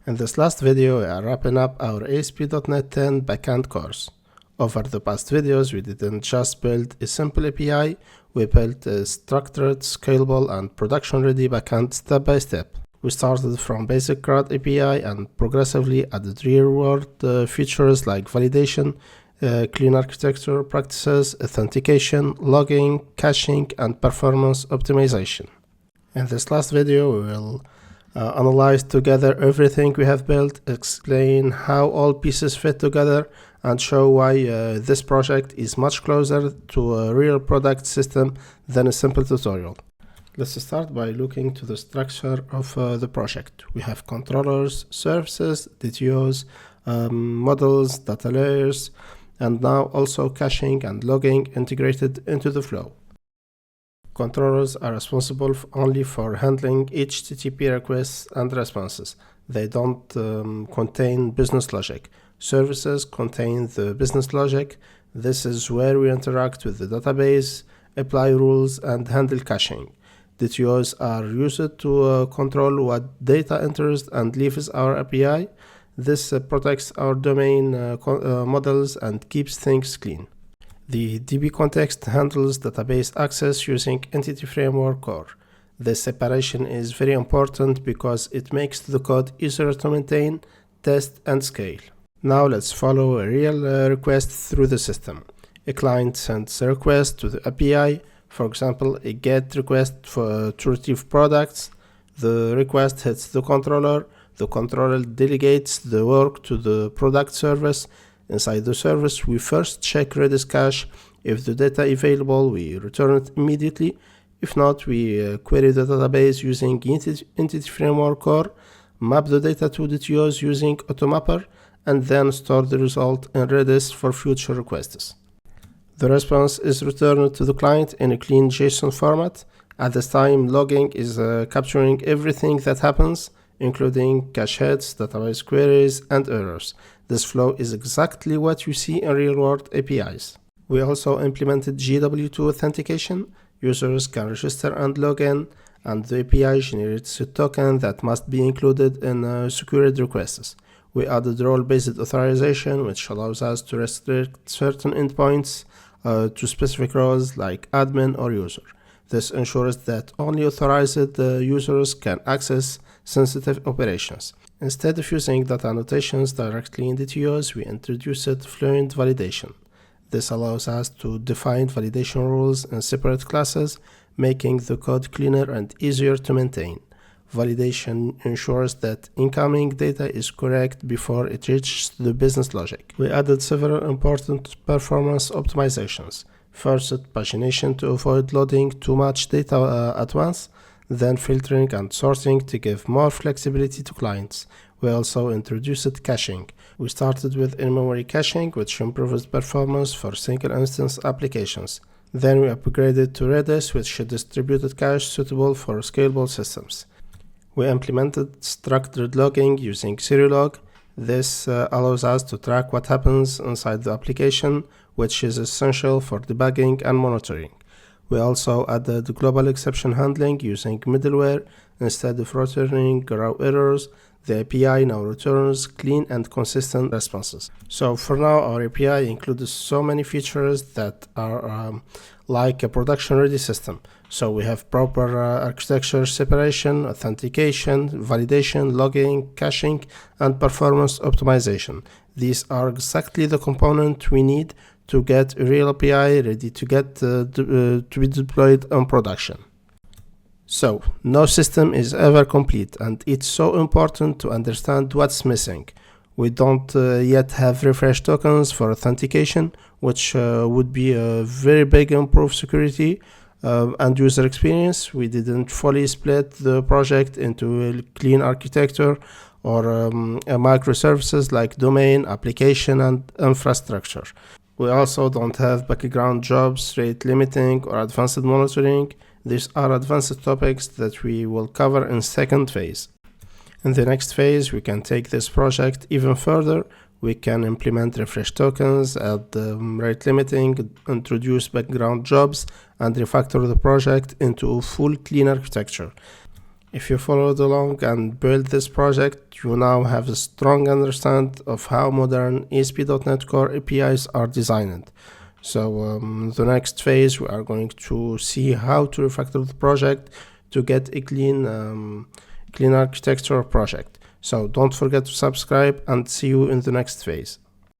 In this last video, we are wrapping up our ASP.NET 10 Backend course. Over the past videos, we didn't just build a simple API, we built a structured, scalable, and production-ready backend step by step. We started from basic CRUD API and progressively added real-world features like validation, clean architecture practices, authentication, logging, caching, and performance optimization. In this last video, we will analyze together everything we have built, explain how all pieces fit together, and show why this project is much closer to a real product system than a simple tutorial. Let's start by looking to the structure of the project. We have controllers, services, DTOs, models, data layers, and now also caching and logging integrated into the flow. Controllers are responsible only for handling HTTP requests and responses. They don't contain business logic. Services contain the business logic. This is where we interact with the database, apply rules, and handle caching. DTOs are used to control what data enters and leaves our API. This protects our domain models and keeps things clean. The DB context handles database access using Entity Framework Core. This separation is very important because it makes the code easier to maintain, test, and scale. Now let's follow a real request through the system. A client sends a request to the API, for example, a GET request to retrieve products. The request hits the controller delegates the work to the product service. Inside the service, we first check Redis cache. If the data available, we return it immediately. If not, we query the database using Entity Framework Core, map the data to DTOs using AutoMapper, and then store the result in Redis for future requests. The response is returned to the client in a clean JSON format. At this time, logging is capturing everything that happens, including cache hits, database queries, and errors. This flow is exactly what you see in real-world APIs. We also implemented JWT Authentication. Users can register and log in, and the API generates a token that must be included in secured requests. We added role-based authorization, which allows us to restrict certain endpoints to specific roles like admin or user. This ensures that only authorized users can access sensitive operations. Instead of using data annotations directly in DTOs, we introduced FluentValidation. This allows us to define validation rules in separate classes, making the code cleaner and easier to maintain. Validation ensures that incoming data is correct before it reaches the business logic. We added several important performance optimizations. First, pagination to avoid loading too much data at once, then filtering and sorting to give more flexibility to clients. We also introduced caching. We started with in-memory caching, which improves performance for single-instance applications. Then we upgraded to Redis, which is distributed cache suitable for scalable systems. We implemented structured logging using Serilog. This allows us to track what happens inside the application, which is essential for debugging and monitoring. We also added global exception handling using middleware. Instead of returning raw errors, the API now returns clean and consistent responses. So for now, our API includes so many features that are like a production-ready system. So we have proper architecture separation, authentication, validation, logging, caching, and performance optimization. These are exactly the components we need to get a real API ready to get to be deployed on production. So, no system is ever complete, and it's so important to understand what's missing. We don't yet have refresh tokens for authentication, which would be a very big improve security and user experience. We didn't fully split the project into a clean architecture or microservices like domain, application, and infrastructure. We also don't have background jobs, rate limiting, or advanced monitoring. These are advanced topics that we will cover in second phase. In the next phase, we can take this project even further. We can implement refresh tokens, add rate limiting, introduce background jobs, and refactor the project into a full clean architecture. If you followed along and built this project, you now have a strong understanding of how modern ASP.NET Core APIs are designed. So the next phase, we are going to see how to refactor the project to get a clean architecture project. So don't forget to subscribe and see you in the next phase.